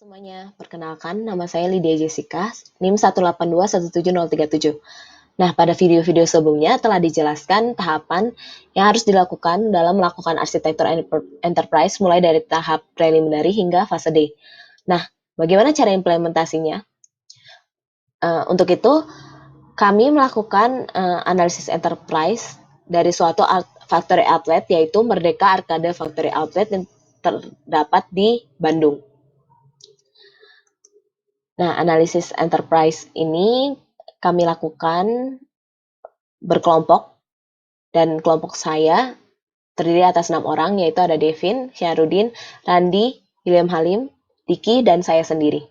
Semuanya, perkenalkan nama saya Lydia Jessica, NIM 182177037. Nah, pada video-video sebelumnya telah dijelaskan tahapan yang harus dilakukan dalam melakukan arsitektur enterprise mulai dari tahap preliminary hingga fase D. Nah, bagaimana cara implementasinya? Untuk itu, kami melakukan analisis enterprise dari suatu factory outlet, yaitu Merdeka Arcade Factory Outlet yang terdapat di Bandung. Nah, analisis enterprise ini kami lakukan berkelompok, dan kelompok saya terdiri atas 6 orang, yaitu ada Devin, Syahrudin, Randi, William Halim, Diki, dan saya sendiri.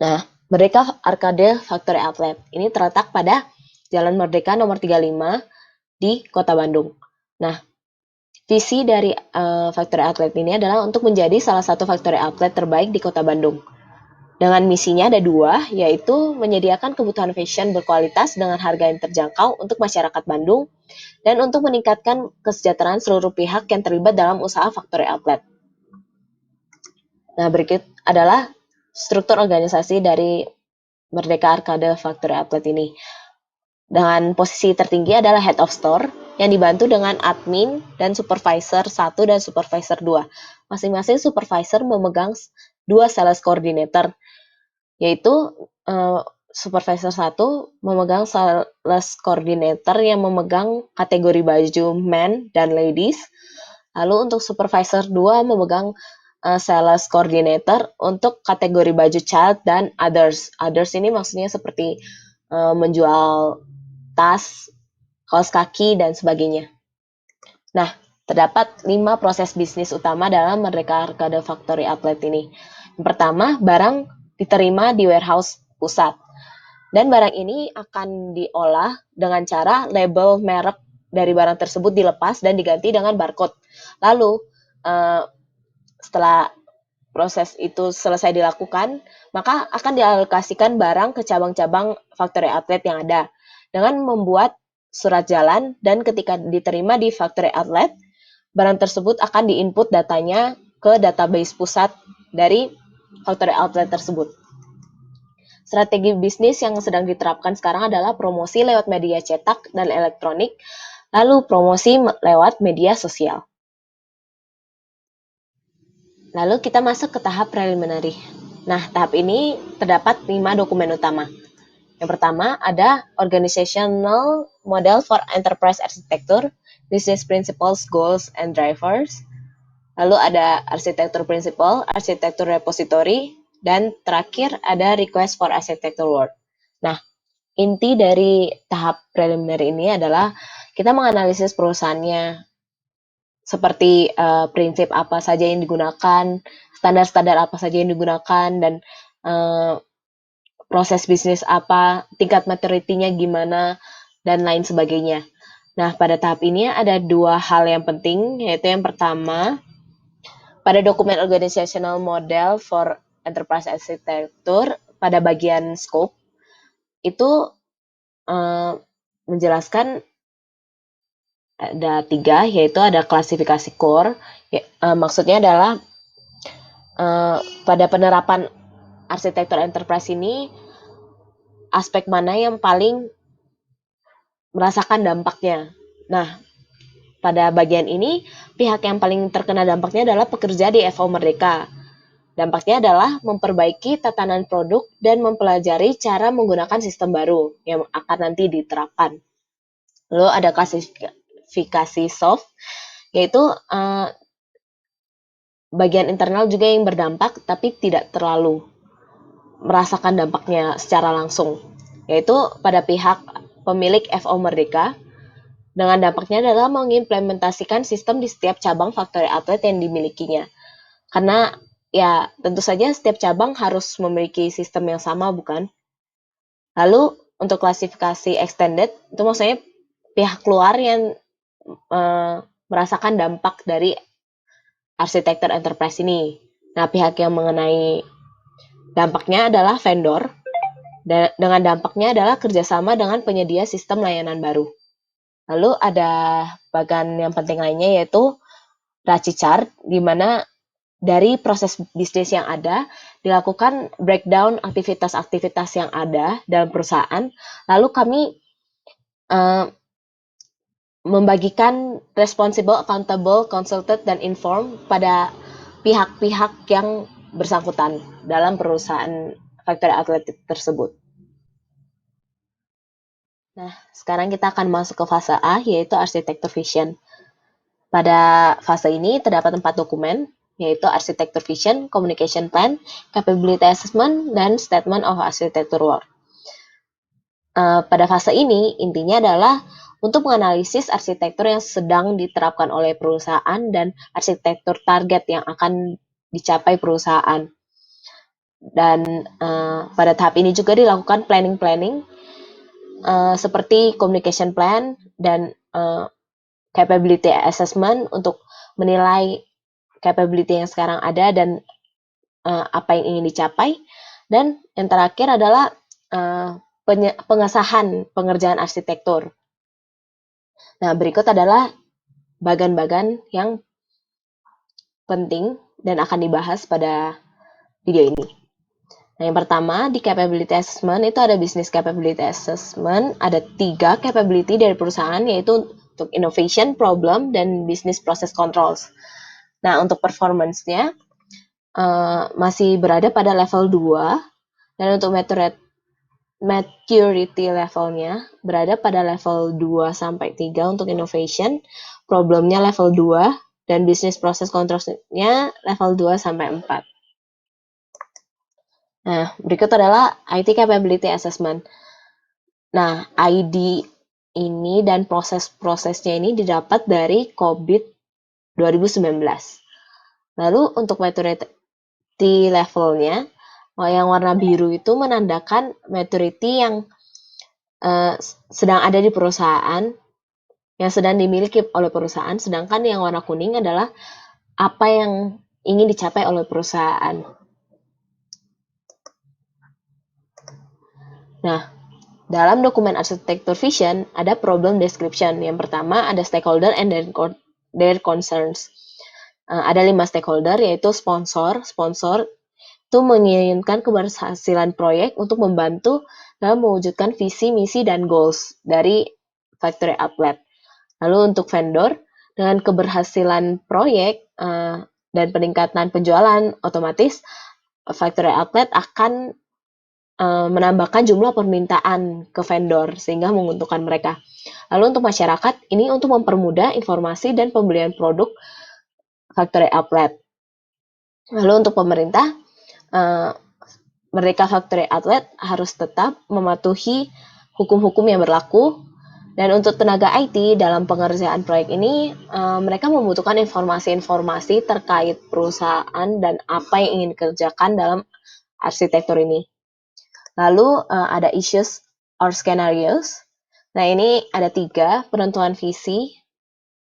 Nah, Merdeka Arcade Factory Outlet ini terletak pada Jalan Merdeka nomor 35 di Kota Bandung. Nah, visi dari Factory Outlet ini adalah untuk menjadi salah satu factory outlet terbaik di Kota Bandung. Dengan misinya ada 2, yaitu menyediakan kebutuhan fashion berkualitas dengan harga yang terjangkau untuk masyarakat Bandung, dan untuk meningkatkan kesejahteraan seluruh pihak yang terlibat dalam usaha factory outlet. Nah, berikut adalah struktur organisasi dari Merdeka Arcade Factory Outlet ini. Dengan posisi tertinggi adalah Head of Store, yang dibantu dengan admin dan supervisor 1 dan supervisor 2. Masing-masing supervisor memegang 2 sales coordinator, yaitu supervisor 1 memegang sales coordinator yang memegang kategori baju men dan ladies. Lalu untuk supervisor 2 memegang sales coordinator untuk kategori baju child dan others. Others ini maksudnya seperti menjual tas, kaos kaki, dan sebagainya. Nah, terdapat 5 proses bisnis utama dalam Merdeka Arcade Factory Outlet ini. Yang pertama, barang diterima di warehouse pusat. Dan barang ini akan diolah dengan cara label merek dari barang tersebut dilepas dan diganti dengan barcode. Lalu, setelah proses itu selesai dilakukan, maka akan dialokasikan barang ke cabang-cabang factory outlet yang ada dengan membuat surat jalan, dan ketika diterima di factory outlet, barang tersebut akan diinput datanya ke database pusat dari factory outlet tersebut. Strategi bisnis yang sedang diterapkan sekarang adalah promosi lewat media cetak dan elektronik, lalu promosi lewat media sosial. Lalu kita masuk ke tahap preliminary. Nah, tahap ini terdapat 5 dokumen utama. Yang pertama ada Organizational Model for Enterprise Architecture, Business Principles, Goals, and Drivers. Lalu ada Architecture Principle, Architecture Repository, dan terakhir ada Request for Architecture Work. Nah, inti dari tahap preliminary ini adalah kita menganalisis perusahaannya, seperti prinsip apa saja yang digunakan, standar-standar apa saja yang digunakan, dan proses bisnis apa, tingkat maturity-nya gimana, dan lain sebagainya. Nah, pada tahap ini ada 2 hal yang penting, yaitu yang pertama, pada dokumen Organizational Model for Enterprise Architecture, pada bagian scope, itu menjelaskan ada 3, yaitu ada klasifikasi core, maksudnya adalah pada penerapan arsitektur enterprise ini, aspek mana yang paling merasakan dampaknya. Nah, pada bagian ini, pihak yang paling terkena dampaknya adalah pekerja di FO Merdeka. Dampaknya adalah memperbaiki tatanan produk dan mempelajari cara menggunakan sistem baru yang akan nanti diterapkan. Lalu ada klasifikasi soft, yaitu bagian internal juga yang berdampak, tapi tidak terlalu merasakan dampaknya secara langsung, yaitu pada pihak pemilik FO Merdeka. Dengan dampaknya adalah mengimplementasikan sistem di setiap cabang factory outlet yang dimilikinya. Karena ya tentu saja setiap cabang harus memiliki sistem yang sama, bukan? Lalu untuk klasifikasi extended, itu maksudnya pihak luar yang merasakan dampak dari arsitektur enterprise ini. Nah, pihak yang mengenai dampaknya adalah vendor, dengan dampaknya adalah kerjasama dengan penyedia sistem layanan baru. Lalu ada bagian yang penting lainnya, yaitu RACI chart, di mana dari proses bisnis yang ada, dilakukan breakdown aktivitas-aktivitas yang ada dalam perusahaan, lalu kami membagikan responsible, accountable, consulted, dan informed pada pihak-pihak yang bersangkutan dalam perusahaan factory outlet tersebut. Nah, sekarang kita akan masuk ke fase A, yaitu arsitektur vision. Pada fase ini terdapat 4 dokumen, yaitu arsitektur vision, communication plan, capability assessment, dan statement of architecture work. Pada fase ini, intinya adalah untuk menganalisis arsitektur yang sedang diterapkan oleh perusahaan dan arsitektur target yang akan dicapai perusahaan. Dan pada tahap ini juga dilakukan planning seperti communication plan dan capability assessment untuk menilai capability yang sekarang ada dan apa yang ingin dicapai. Dan yang terakhir adalah pengesahan pengerjaan arsitektur. Nah, berikut adalah bagan-bagan yang penting dan akan dibahas pada video ini. Nah, yang pertama, di capability assessment itu ada business capability assessment, ada 3 capability dari perusahaan, yaitu untuk innovation, problem, dan business process controls. Nah, untuk performance-nya masih berada pada level 2, dan untuk maturity levelnya berada pada level 2-3 untuk innovation, problemnya level 2, dan business process controls-nya level 2-4. Nah, berikut adalah IT capability assessment. Nah, ID ini dan proses-prosesnya ini didapat dari COVID 2019. Lalu untuk maturity levelnya, yang warna biru itu menandakan maturity yang sedang ada di perusahaan, yang sedang dimiliki oleh perusahaan, sedangkan yang warna kuning adalah apa yang ingin dicapai oleh perusahaan. Nah, dalam dokumen arsitektur vision ada problem description. Yang pertama ada stakeholder and their concerns. Ada 5 stakeholder, yaitu sponsor. Sponsor itu menginginkan keberhasilan proyek untuk membantu dalam mewujudkan visi, misi, dan goals dari factory outlet. Lalu untuk vendor, dengan keberhasilan proyek dan peningkatan penjualan, otomatis factory outlet akan menambahkan jumlah permintaan ke vendor sehingga menguntungkan mereka. Lalu untuk masyarakat, ini untuk mempermudah informasi dan pembelian produk factory outlet. Lalu untuk pemerintah, Merdeka Factory Outlet harus tetap mematuhi hukum-hukum yang berlaku. Dan untuk tenaga IT dalam pengerjaan proyek ini, mereka membutuhkan informasi-informasi terkait perusahaan dan apa yang ingin dikerjakan dalam arsitektur ini. Lalu ada issues or scenarios. Nah, ini ada 3, penentuan visi,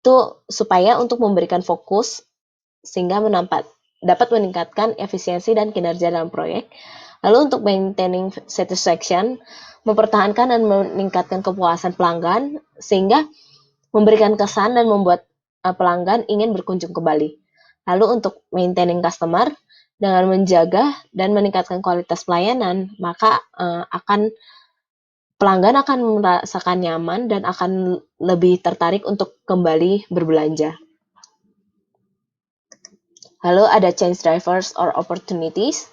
itu supaya untuk memberikan fokus sehingga dapat meningkatkan efisiensi dan kinerja dalam proyek. Lalu untuk maintaining satisfaction, mempertahankan dan meningkatkan kepuasan pelanggan sehingga memberikan kesan dan membuat pelanggan ingin berkunjung kembali. Lalu untuk maintaining customer, dengan menjaga dan meningkatkan kualitas pelayanan, maka pelanggan akan merasakan nyaman dan akan lebih tertarik untuk kembali berbelanja. Lalu ada change drivers or opportunities.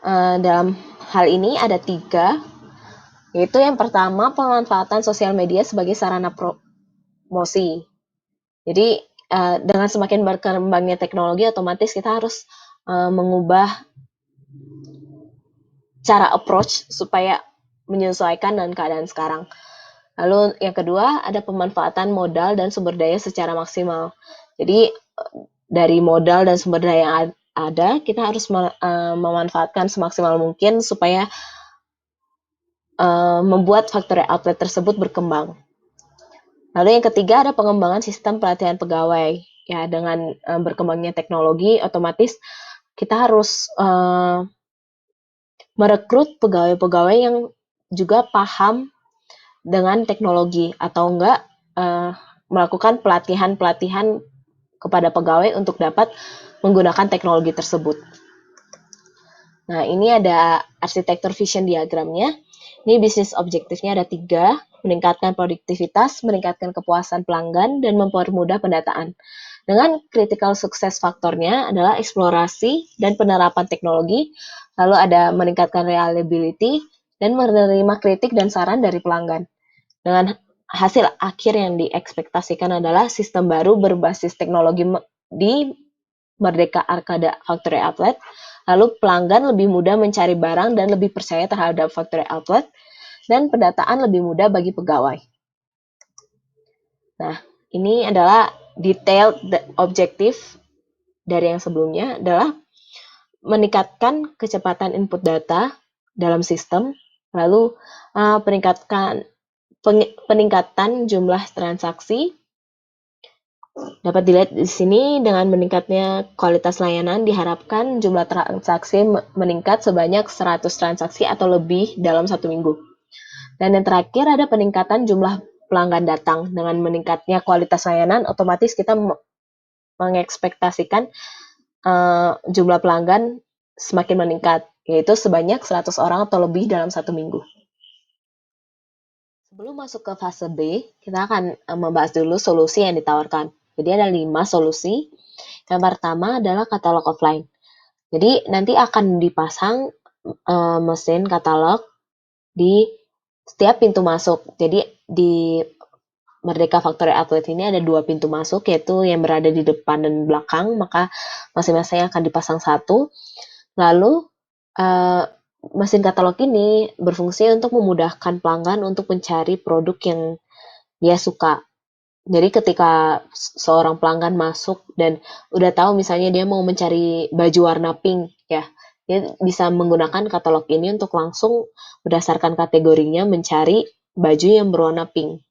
Dalam hal ini ada 3, yaitu yang pertama pemanfaatan sosial media sebagai sarana promosi. Jadi dengan semakin berkembangnya teknologi, otomatis kita harus mengubah cara approach supaya menyesuaikan dengan keadaan sekarang. Lalu yang kedua ada pemanfaatan modal dan sumber daya secara maksimal. Jadi dari modal dan sumber daya yang ada, kita harus memanfaatkan semaksimal mungkin supaya membuat factory outlet tersebut berkembang. Lalu yang ketiga ada pengembangan sistem pelatihan pegawai. Ya, dengan berkembangnya teknologi, otomatis kita harus merekrut pegawai-pegawai yang juga paham dengan teknologi atau melakukan pelatihan-pelatihan kepada pegawai untuk dapat menggunakan teknologi tersebut. Nah, ini ada arsitektur vision diagramnya. Ini bisnis objektifnya ada 3, meningkatkan produktivitas, meningkatkan kepuasan pelanggan, dan mempermudah pendataan. Dengan critical success faktornya adalah eksplorasi dan penerapan teknologi, lalu ada meningkatkan reliability, dan menerima kritik dan saran dari pelanggan. Dengan hasil akhir yang diekspektasikan adalah sistem baru berbasis teknologi di Merdeka Arcade Factory Outlet, lalu pelanggan lebih mudah mencari barang dan lebih percaya terhadap factory outlet, dan pendataan lebih mudah bagi pegawai. Nah, ini adalah detailed objektif dari yang sebelumnya adalah meningkatkan kecepatan input data dalam sistem, lalu peningkatan jumlah transaksi. Dapat dilihat di sini dengan meningkatnya kualitas layanan diharapkan jumlah transaksi meningkat sebanyak 100 transaksi atau lebih dalam 1 minggu. Dan yang terakhir ada peningkatan jumlah pelanggan datang. Dengan meningkatnya kualitas layanan, otomatis kita mengekspektasikan jumlah pelanggan semakin meningkat, yaitu sebanyak 100 orang atau lebih dalam 1 minggu. Sebelum masuk ke fase B, kita akan membahas dulu solusi yang ditawarkan. Jadi ada 5 solusi. Yang pertama adalah katalog offline. Jadi nanti akan dipasang mesin katalog di setiap pintu masuk. Jadi di Merdeka Factory Outlet ini ada 2 pintu masuk, yaitu yang berada di depan dan belakang, maka masing-masing akan dipasang 1. Lalu mesin katalog ini berfungsi untuk memudahkan pelanggan untuk mencari produk yang dia suka. Jadi ketika seorang pelanggan masuk dan udah tahu misalnya dia mau mencari baju warna pink ya, dia bisa menggunakan katalog ini untuk langsung berdasarkan kategorinya mencari baju yang berwarna pink.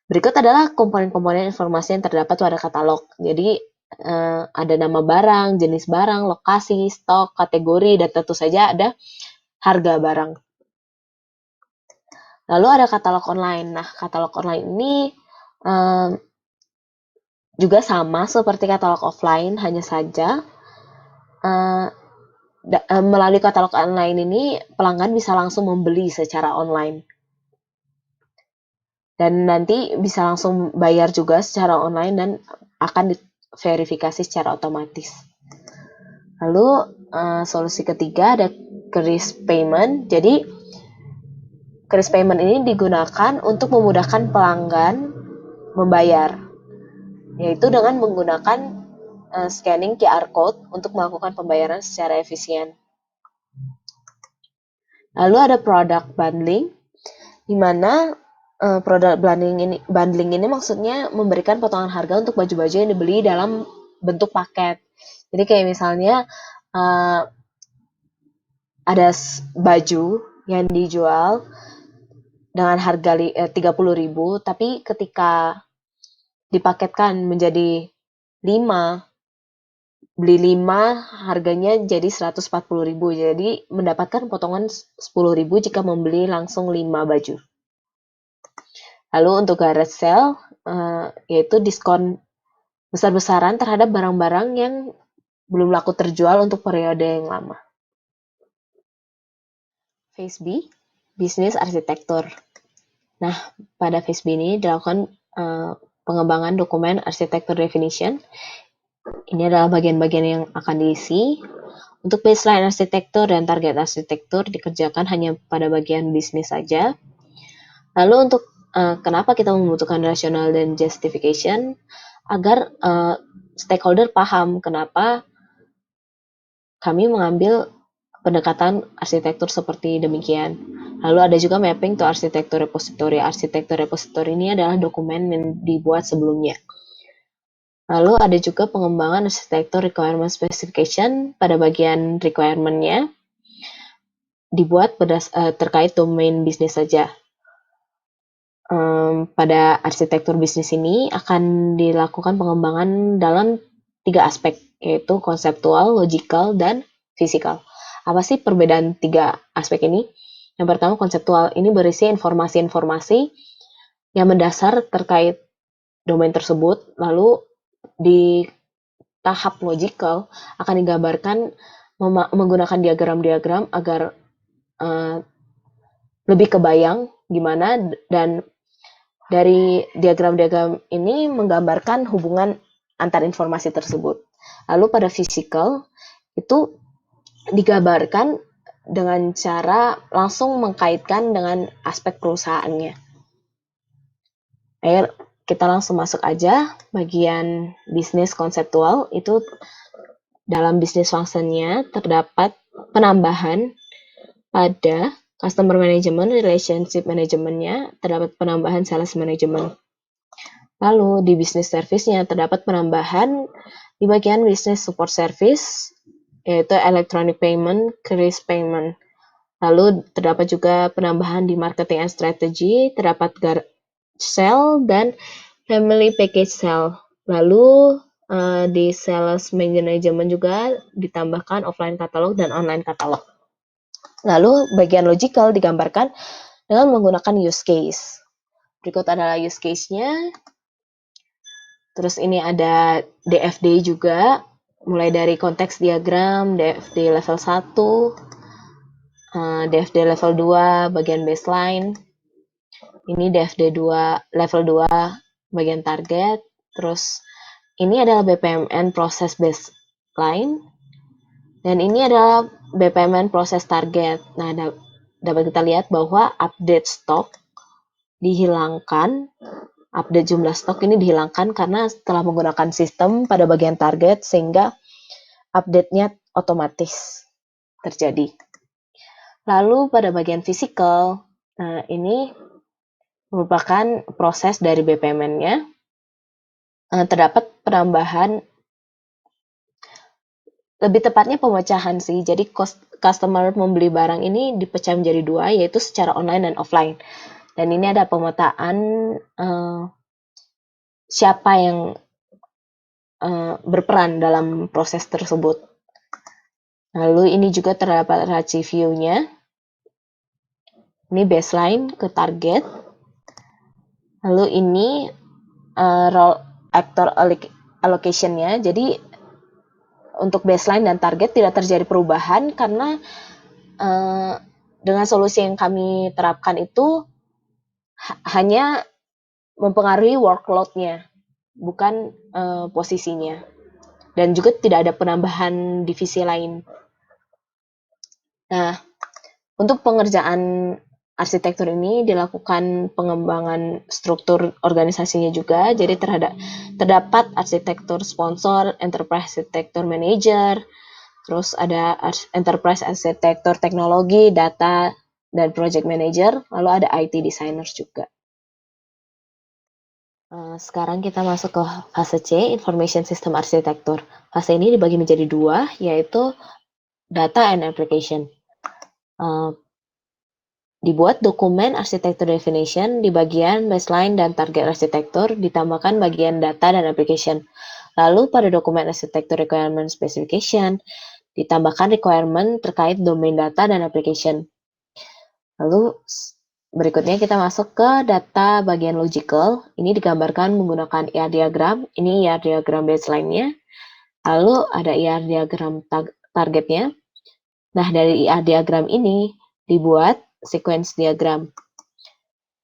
Berikut adalah komponen-komponen informasi yang terdapat pada katalog. Jadi ada nama barang, jenis barang, lokasi, stok, kategori, dan tentu saja ada harga barang. Lalu ada katalog online. Nah, katalog online ini juga sama seperti katalog offline, hanya saja melalui katalog online ini pelanggan bisa langsung membeli secara online. Dan nanti bisa langsung bayar juga secara online dan akan diverifikasi secara otomatis. Lalu solusi ketiga ada kris payment. Jadi kris payment ini digunakan untuk memudahkan pelanggan membayar, yaitu dengan menggunakan scanning QR code untuk melakukan pembayaran secara efisien. Lalu ada product bundling, di mana product bundling ini maksudnya memberikan potongan harga untuk baju-baju yang dibeli dalam bentuk paket. Jadi kayak misalnya ada baju yang dijual dengan harga 30.000, tapi ketika dipaketkan menjadi 5, beli 5 harganya jadi 140.000. Jadi mendapatkan potongan 10.000 jika membeli langsung 5 baju. Lalu untuk garage sale yaitu diskon besar-besaran terhadap barang-barang yang belum laku terjual untuk periode yang lama. Phase B, bisnis arsitektur. Nah, pada phase B ini dilakukan pengembangan dokumen arsitektur definition. Ini adalah bagian-bagian yang akan diisi. Untuk baseline arsitektur dan target arsitektur dikerjakan hanya pada bagian bisnis saja. Lalu untuk kenapa kita membutuhkan rasional dan justification, agar stakeholder paham kenapa kami mengambil pendekatan arsitektur seperti demikian. Lalu ada juga mapping to arsitektur repository. Arsitektur repository ini adalah dokumen yang dibuat sebelumnya. Lalu ada juga pengembangan arsitektur requirement specification. Pada bagian requirement-nya dibuat terkait domain bisnis saja. Pada arsitektur bisnis ini akan dilakukan pengembangan dalam 3 aspek, yaitu konseptual, logical, dan fisikal. Apa sih perbedaan 3 aspek ini? Yang pertama, konseptual ini berisi informasi-informasi yang mendasar terkait domain tersebut, lalu tahap logical akan digambarkan menggunakan diagram-diagram agar lebih kebayang gimana, dan dari diagram-diagram ini menggambarkan hubungan antar informasi tersebut. Lalu pada physical itu digambarkan dengan cara langsung mengkaitkan dengan aspek perusahaannya. Ayo kita langsung masuk aja bagian bisnis konseptual. Itu dalam bisnis functionnya terdapat penambahan pada customer management, relationship managementnya, terdapat penambahan sales management. Lalu di bisnis service-nya terdapat penambahan di bagian business support service, yaitu electronic payment, cris payment. Lalu terdapat juga penambahan di marketing and strategy, terdapat sell dan family package sell. Lalu di sales management juga ditambahkan offline katalog dan online katalog. Lalu bagian logical digambarkan dengan menggunakan use case. Berikut adalah use case-nya. Terus ini ada DFD juga, mulai dari konteks diagram, DFD level 1, DFD level 2, bagian baseline. Ini DFD 2, level 2, bagian target. Terus ini adalah BPMN proses baseline. Dan ini adalah BPMN proses target. Nah, dapat kita lihat bahwa update stok dihilangkan, update jumlah stok ini dihilangkan karena setelah menggunakan sistem pada bagian target sehingga update-nya otomatis terjadi. Lalu pada bagian physical, nah ini merupakan proses dari BPMN-nya. Terdapat penambahan, lebih tepatnya pemecahan sih. Jadi customer membeli barang ini dipecah menjadi dua, yaitu secara online dan offline. Dan ini ada pemetaan siapa yang berperan dalam proses tersebut. Lalu ini juga terdapat ratio view-nya. Ini baseline ke target. Lalu ini role actor allocation-nya. Jadi untuk baseline dan target tidak terjadi perubahan karena dengan solusi yang kami terapkan itu hanya mempengaruhi workload-nya, bukan posisinya. Dan juga tidak ada penambahan divisi lain. Nah, untuk pengerjaan arsitektur ini dilakukan pengembangan struktur organisasinya juga. Jadi terdapat arsitektur sponsor, enterprise arsitektur manager, terus ada enterprise arsitektur teknologi, data, dan project manager, lalu ada IT designers juga. Sekarang kita masuk ke fase C, Information System Architecture. Fase ini dibagi menjadi dua, yaitu Data and Application. Dibuat dokumen arsitektur definition di bagian baseline dan target arsitektur, ditambahkan bagian data dan application. Lalu pada dokumen arsitektur requirement specification, ditambahkan requirement terkait domain data dan application. Lalu berikutnya kita masuk ke data bagian logical. Ini digambarkan menggunakan IR diagram. Ini IR diagram baseline-nya. Lalu ada IR diagram targetnya. Nah, dari IR diagram ini dibuat sequence diagram.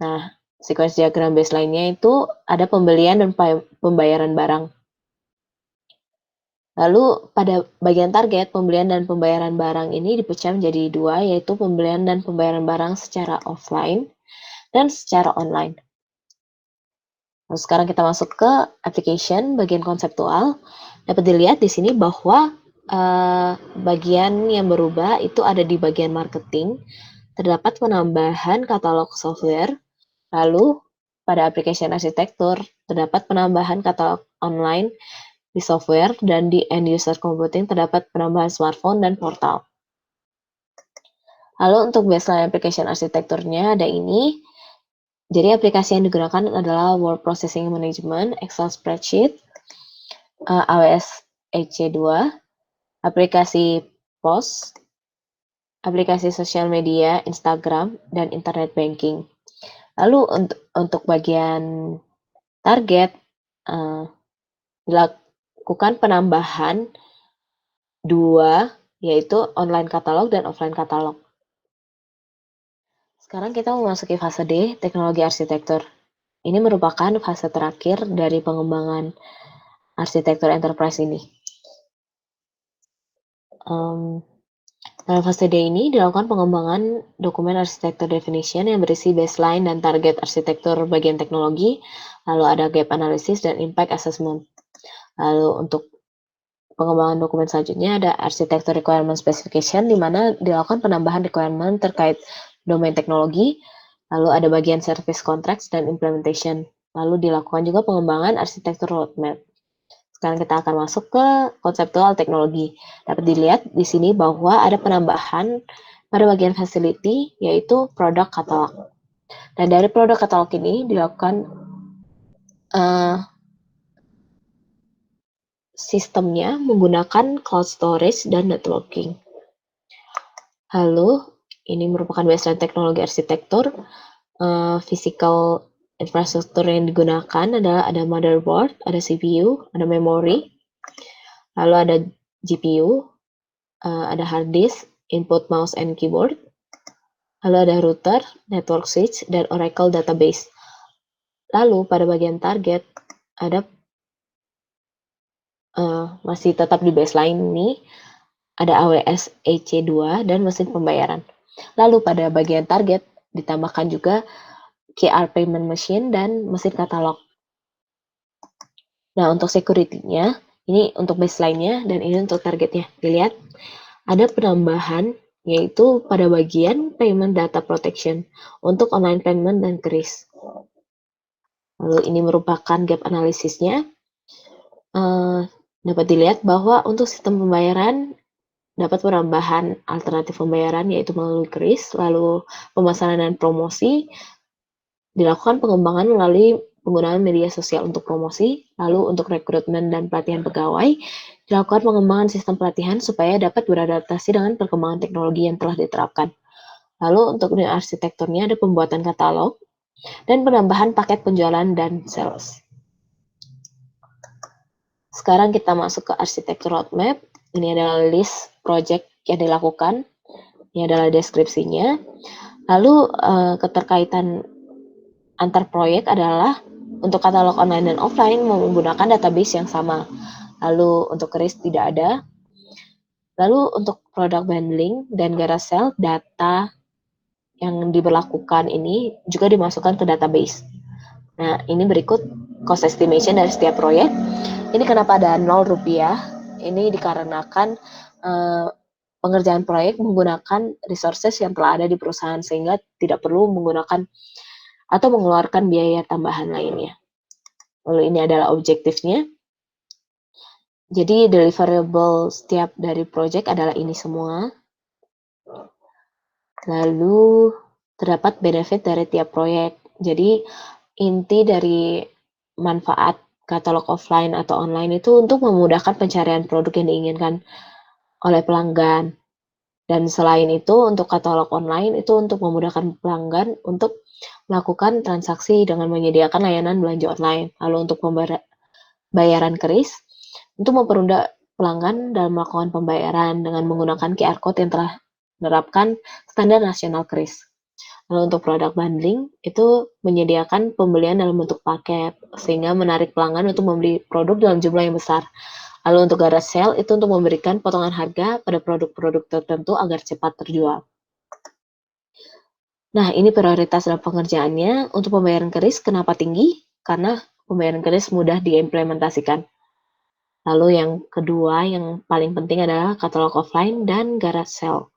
Nah, sequence diagram baseline-nya itu ada pembelian dan pembayaran barang. Lalu pada bagian target, pembelian dan pembayaran barang ini dipecah menjadi dua, yaitu pembelian dan pembayaran barang secara offline dan secara online. Lalu sekarang kita masuk ke application, bagian konseptual. Dapat dilihat di sini bahwa bagian yang berubah itu ada di bagian marketing. Terdapat penambahan katalog software. Lalu pada application arsitektur terdapat penambahan katalog online di software, dan di end user computing terdapat penambahan smartphone dan portal. Lalu untuk baseline application arsitekturnya ada ini. Jadi aplikasi yang digunakan adalah Word Processing Management, Excel Spreadsheet, AWS EC2, aplikasi POS, aplikasi sosial media, Instagram, dan internet banking. Lalu untuk bagian target, melakukan penambahan dua, yaitu online katalog dan offline katalog. Sekarang kita memasuki fase D, teknologi arsitektur. Ini merupakan fase terakhir dari pengembangan arsitektur enterprise ini. Dalam fase D ini dilakukan pengembangan dokumen arsitektur definition yang berisi baseline dan target arsitektur bagian teknologi, lalu ada gap analysis dan impact assessment. Lalu untuk pengembangan dokumen selanjutnya ada arsitektur requirement specification, di mana dilakukan penambahan requirement terkait domain teknologi, lalu ada bagian service contracts dan implementation. Lalu dilakukan juga pengembangan arsitektur roadmap. Sekarang kita akan masuk ke konseptual teknologi. Dapat dilihat di sini bahwa ada penambahan pada bagian facility, yaitu produk katalog. Dan dari produk katalog ini dilakukan sistemnya menggunakan cloud storage dan networking. Lalu, ini merupakan baseline teknologi arsitektur. Physical infrastruktur yang digunakan adalah ada motherboard, ada CPU, ada memory, lalu ada GPU, ada hard disk, input mouse and keyboard, lalu ada router, network switch, dan Oracle database. Lalu pada bagian target ada masih tetap di baseline ini, ada AWS EC2 dan mesin pembayaran. Lalu pada bagian target ditambahkan juga QR payment machine dan mesin katalog. Nah, untuk security-nya, ini untuk baseline-nya dan ini untuk targetnya. Dilihat, ada penambahan yaitu pada bagian payment data protection untuk online payment dan kris. Lalu ini merupakan gap analisisnya. Dapat dilihat bahwa untuk sistem pembayaran dapat penambahan alternatif pembayaran yaitu melalui kris, lalu pemesanan dan promosi, dilakukan pengembangan melalui penggunaan media sosial untuk promosi, lalu untuk rekrutmen dan pelatihan pegawai, dilakukan pengembangan sistem pelatihan supaya dapat beradaptasi dengan perkembangan teknologi yang telah diterapkan. Lalu untuk unit arsitekturnya ada pembuatan katalog dan penambahan paket penjualan dan sales. Sekarang kita masuk ke arsitektur roadmap. Ini adalah list project yang dilakukan. Ini adalah deskripsinya. Lalu keterkaitan antar proyek adalah untuk katalog online dan offline menggunakan database yang sama. Lalu untuk kris tidak ada. Lalu untuk product bundling dan garage sale, data yang diberlakukan ini juga dimasukkan ke database. Nah, ini berikut cost estimation dari setiap proyek. Ini kenapa ada Rp0? Ini dikarenakan pengerjaan proyek menggunakan resources yang telah ada di perusahaan sehingga tidak perlu menggunakan atau mengeluarkan biaya tambahan lainnya. Lalu ini adalah objektifnya. Jadi deliverable setiap dari project adalah ini semua. Lalu terdapat benefit dari tiap proyek. Jadi inti dari manfaat katalog offline atau online itu untuk memudahkan pencarian produk yang diinginkan oleh pelanggan. Dan selain itu untuk katalog online itu untuk memudahkan pelanggan untuk melakukan transaksi dengan menyediakan layanan belanja online. Lalu untuk pembayaran kris untuk mempermudah pelanggan dalam melakukan pembayaran dengan menggunakan QR code yang telah menerapkan standar nasional kris. Lalu untuk produk bundling itu menyediakan pembelian dalam bentuk paket sehingga menarik pelanggan untuk membeli produk dalam jumlah yang besar. Lalu untuk garage sale itu untuk memberikan potongan harga pada produk-produk tertentu agar cepat terjual. Nah, ini prioritas dalam pengerjaannya. Untuk pembayaran kris kenapa tinggi? Karena pembayaran kris mudah diimplementasikan. Lalu yang kedua yang paling penting adalah katalog offline dan garage sale.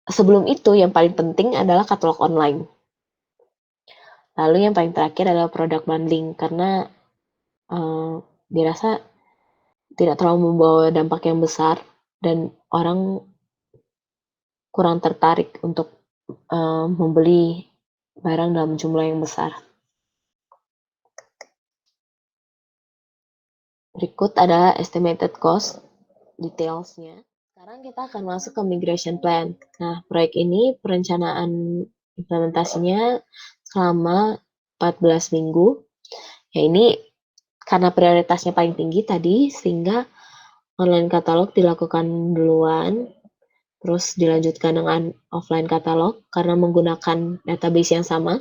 Sebelum itu yang paling penting adalah katalog online. Lalu yang paling terakhir adalah produk bundling karena dirasa tidak terlalu membawa dampak yang besar dan orang kurang tertarik untuk membeli barang dalam jumlah yang besar. Berikut adalah estimated cost details-nya. Sekarang kita akan masuk ke migration plan. Nah, proyek ini perencanaan implementasinya selama 14 minggu. Ya, ini karena prioritasnya paling tinggi tadi, sehingga online katalog dilakukan duluan, terus dilanjutkan dengan offline katalog karena menggunakan database yang sama.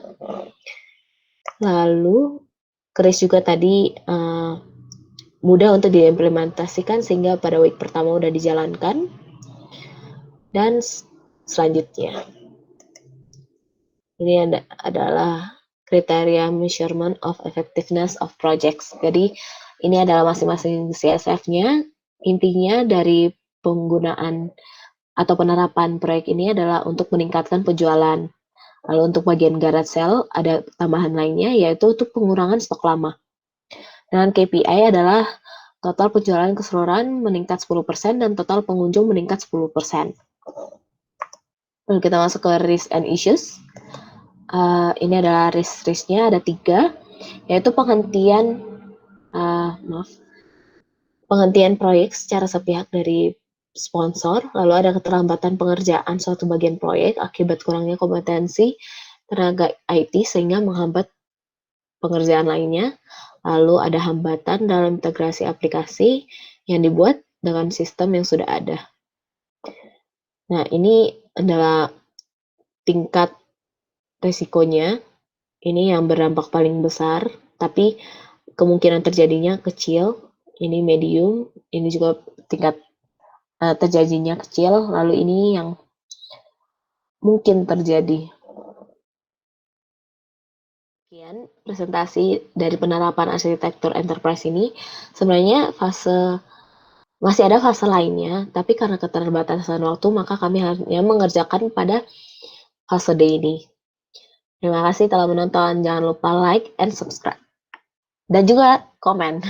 Lalu Kris juga tadi mudah untuk diimplementasikan sehingga pada week pertama udah dijalankan. Dan selanjutnya, ini adalah kriteria measurement of effectiveness of projects. Jadi ini adalah masing-masing CSF-nya. Intinya dari penggunaan atau penerapan proyek ini adalah untuk meningkatkan penjualan. Lalu untuk bagian garage sale ada tambahan lainnya yaitu untuk pengurangan stok lama. Dan KPI adalah total penjualan keseluruhan meningkat 10% dan total pengunjung meningkat 10%. Lalu kita masuk ke risk and issues. Ini adalah risk-nya ada 3, yaitu penghentian proyek secara sepihak dari sponsor, lalu ada keterlambatan pengerjaan suatu bagian proyek akibat kurangnya kompetensi tenaga IT sehingga menghambat pengerjaan lainnya, lalu ada hambatan dalam integrasi aplikasi yang dibuat dengan sistem yang sudah ada. Nah, ini adalah tingkat resikonya, ini yang berdampak paling besar, tapi kemungkinan terjadinya kecil, ini medium, ini juga tingkat terjadinya kecil, lalu ini yang mungkin terjadi. Sekian presentasi dari penerapan arsitektur enterprise ini. Sebenarnya masih ada fase lainnya, tapi karena keterbatasan waktu, maka kami hanya mengerjakan pada fase D ini. Terima kasih telah menonton. Jangan lupa like and subscribe. Dan juga komen.